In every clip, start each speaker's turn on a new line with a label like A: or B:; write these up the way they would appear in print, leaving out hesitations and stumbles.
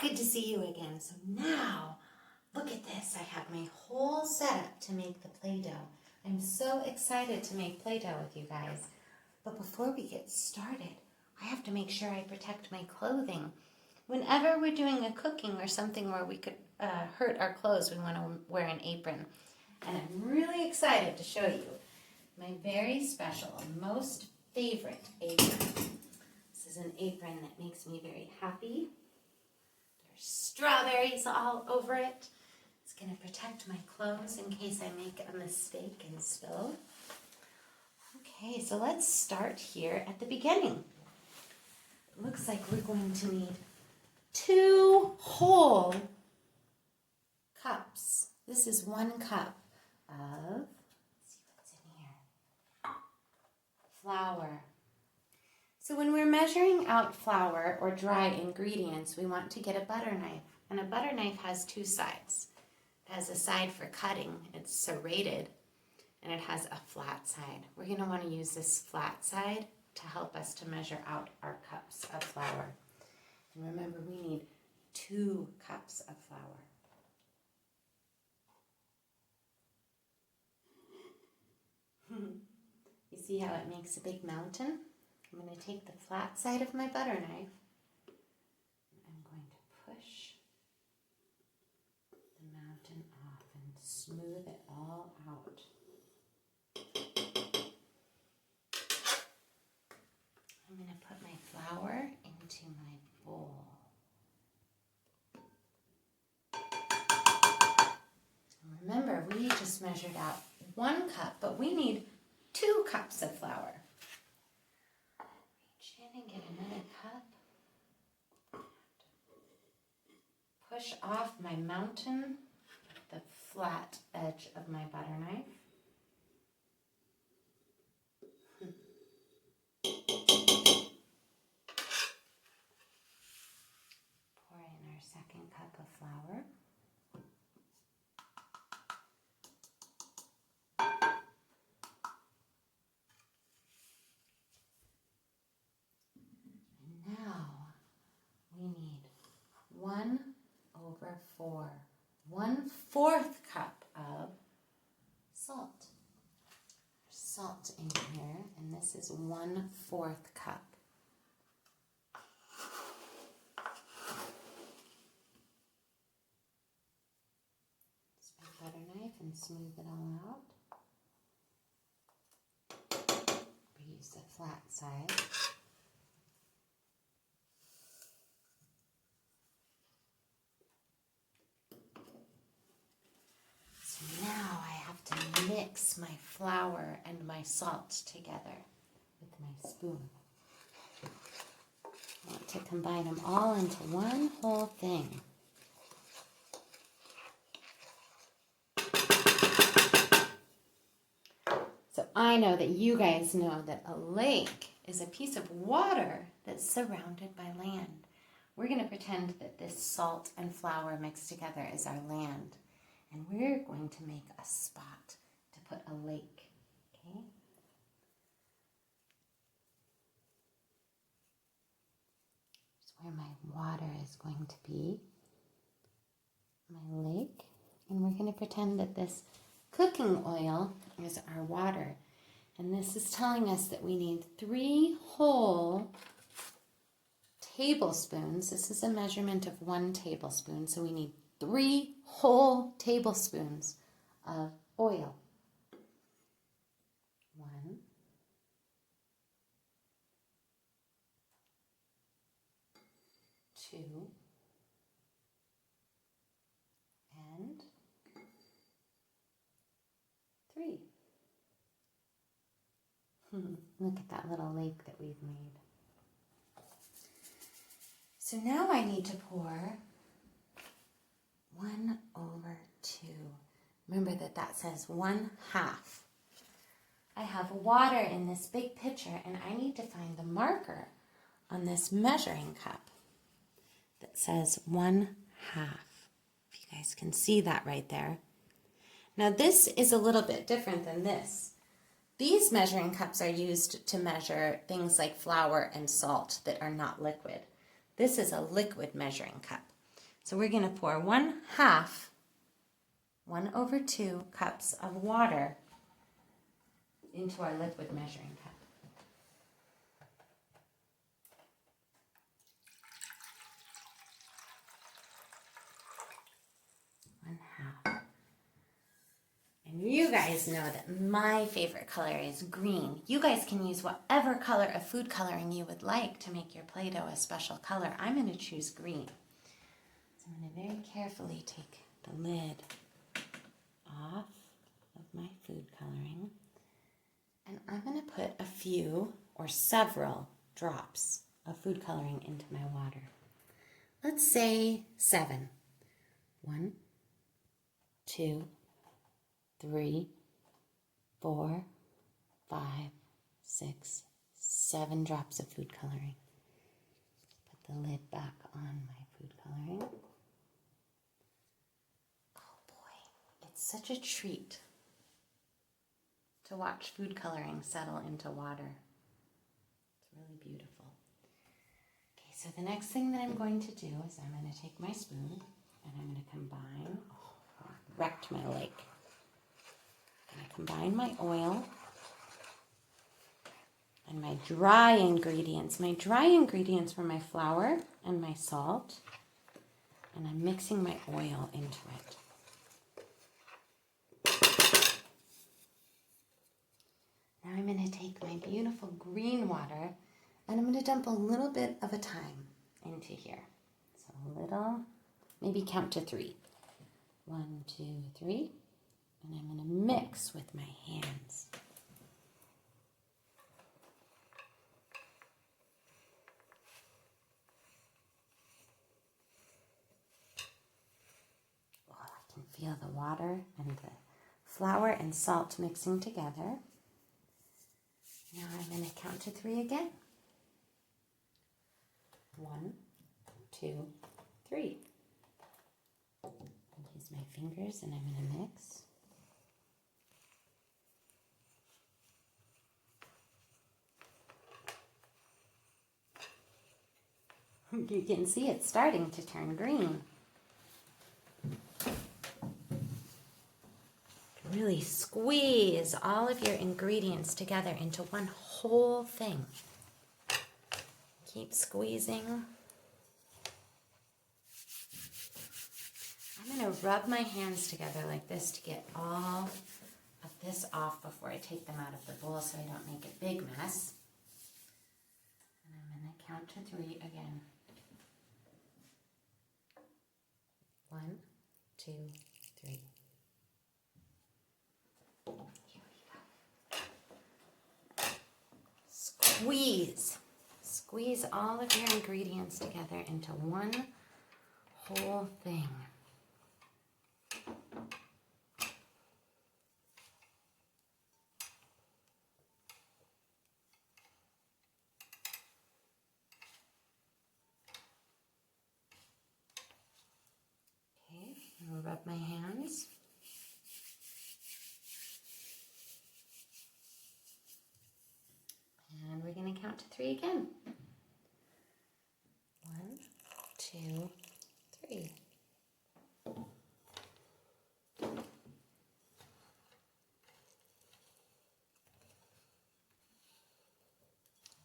A: Good to see you again. So now, look at this. I have my whole setup to make the Play-Doh. I'm so excited to make Play-Doh with you guys. But before we get started, I have to make sure I protect my clothing. Whenever we're doing a cooking or something where we could hurt our clothes, we want to wear an apron. And I'm really excited to show you my very special, most favorite apron. This is an apron that makes me very happy. There's strawberries all over it. It's going to protect my clothes in case I make a mistake and spill. Okay, so let's start here at the beginning. It looks like we're going to need 2 whole cups. This is 1 cup of, let's see what's in here, flour. So when we're measuring out flour or dry ingredients, we want to get a butter knife. And a butter knife has 2 sides. It has a side for cutting, it's serrated, and it has a flat side. We're going to want to use this flat side to help us to measure out our cups of flour. And remember, we need 2 cups of flour. You see how it makes a big mountain? I'm going to take the flat side of my butter knife and I'm going to push the mountain off and smooth it all out. I'm going to put my flour into my bowl. And remember, we just measured out 1 cup, but we need 2 cups of flour. Reach in and get another cup. Push off my mountain with the flat edge of my butter knife. Pour in our 2nd cup of flour. And now we need 1/4, 1/4 cup of salt. There's salt in here, and this is 1/4 cup. Use my butter knife and smooth it all out. We use the flat side. So now I have to mix my flour and my salt together with my spoon. I want to combine them all into one whole thing. So I know that you guys know that a lake is a piece of water that's surrounded by land. We're going to pretend that this salt and flour mixed together is our land. And we're going to make a spot to put a lake, okay? Here's where my water is going to be, my lake. And we're going to pretend that this cooking oil is our water. And this is telling us that we need 3 whole tablespoons. This is a measurement of 1 tablespoon, so we need 3 whole tablespoons of oil. 1, 2, and 3. Look at that little lake that we've made. So now I need to pour 1/2. Remember that says 1/2. I have water in this big pitcher, and I need to find the marker on this measuring cup that says 1/2. If you guys can see that right there. Now this is a little bit different than this. These measuring cups are used to measure things like flour and salt that are not liquid. This is a liquid measuring cup. So we're going to pour 1/2 cups of water into our liquid measuring cup. 1/2. And you guys know that my favorite color is green. You guys can use whatever color of food coloring you would like to make your Play-Doh a special color. I'm going to choose green. So I'm going to very carefully take the lid off of my food coloring. And I'm going to put a few or several drops of food coloring into my water. Let's say 7. 1, 2, 3, 4, 5, 6, 7 drops of food coloring. Put the lid back on my food coloring. Oh boy, it's such a treat to watch food coloring settle into water. It's really beautiful. Okay, so the next thing that I'm going to do is I'm going to take my spoon and I'm going to combine, I wrecked my leg. I'm going to combine my oil and my dry ingredients. My dry ingredients were my flour and my salt, and I'm mixing my oil into it. Now I'm going to take my beautiful green water and I'm going to dump a little bit of a thyme into here. So a little, maybe count to 3. 1, 2, 3. And I'm going to mix with my hands. Oh, I can feel the water and the flour and salt mixing together. Now I'm going to count to 3 again. 1, 2, 3. I'll use my fingers and I'm going to mix. You can see it's starting to turn green. Really squeeze all of your ingredients together into one whole thing. Keep squeezing. I'm going to rub my hands together like this to get all of this off before I take them out of the bowl so I don't make a big mess. And I'm going to count to 3 again. 1, 2, 3. Here we go. Squeeze. Squeeze all of your ingredients together into one whole thing. Okay, I'll rub my hands. And we're going to count to 3 again. 1, 2, 3.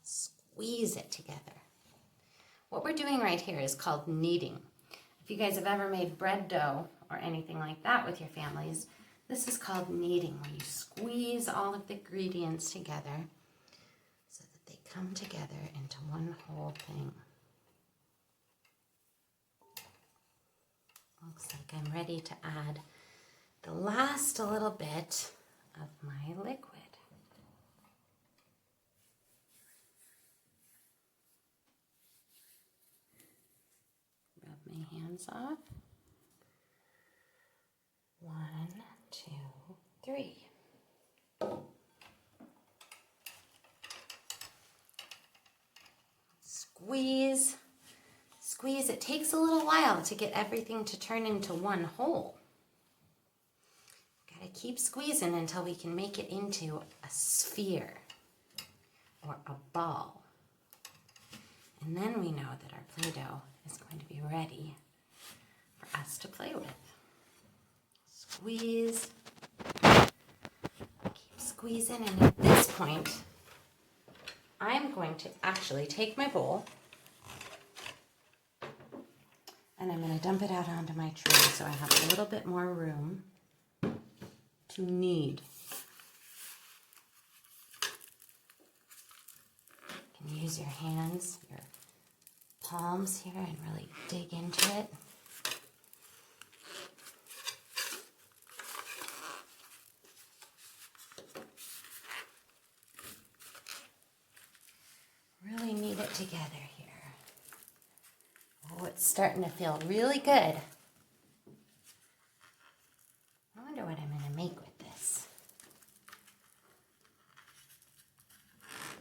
A: Squeeze it together. What we're doing right here is called kneading. If you guys have ever made bread dough or anything like that with your families, this is called kneading, where you squeeze all of the ingredients together so that they come together into one whole thing. Looks like I'm ready to add the last little bit of my liquid. Rub my hands off. 1, 2, 3. Squeeze. Squeeze. It takes a little while to get everything to turn into one whole. Gotta keep squeezing until we can make it into a sphere or a ball. And then we know that our Play-Doh is going to be ready to play with. Squeeze. Keep squeezing, and at this point, I'm going to actually take my bowl and I'm going to dump it out onto my tray so I have a little bit more room to knead. You can use your hands, your palms here, and really dig into it. Really knead it together here. Oh, it's starting to feel really good. I wonder what I'm going to make with this.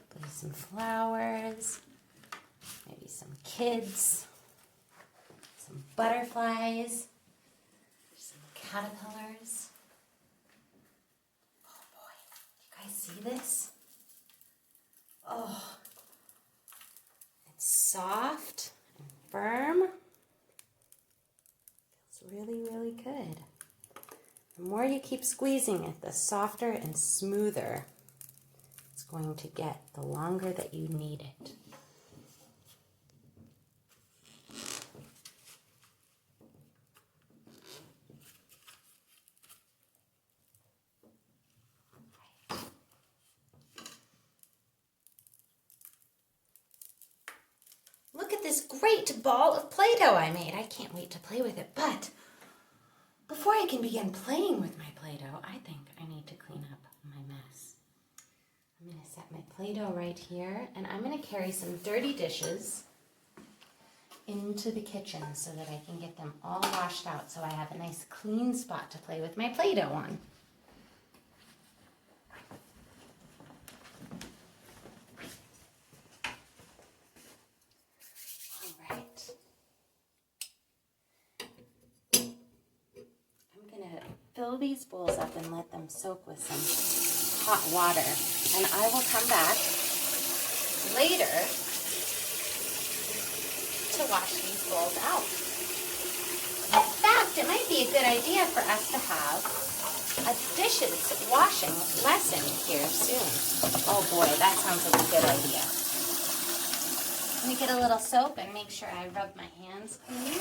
A: Probably some flowers, maybe some kids, some butterflies, some caterpillars. Oh boy, you guys see this? Oh, it's soft and firm. Feels really, really good. The more you keep squeezing it, the softer and smoother it's going to get, the longer that you knead it. Look at this great ball of Play-Doh I made. I can't wait to play with it, but before I can begin playing with my Play-Doh, I think I need to clean up my mess. I'm going to set my Play-Doh right here, and I'm going to carry some dirty dishes into the kitchen so that I can get them all washed out so I have a nice clean spot to play with my Play-Doh on. Fill these bowls up and let them soak with some hot water. And I will come back later to wash these bowls out. In fact, it might be a good idea for us to have a dishes washing lesson here soon. Oh boy, that sounds like a good idea. Let me get a little soap and make sure I rub my hands clean.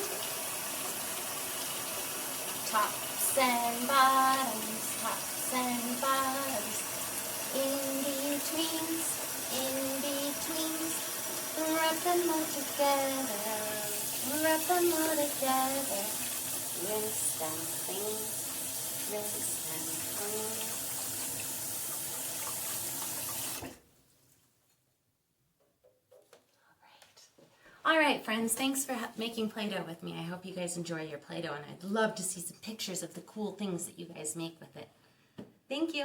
A: Tops and bottoms, tops and bottoms, in-betweens, rub them all together, rub them all together, rinse them clean, rinse them clean. All right, friends, thanks for making Play-Doh with me. I hope you guys enjoy your Play-Doh, and I'd love to see some pictures of the cool things that you guys make with it. Thank you.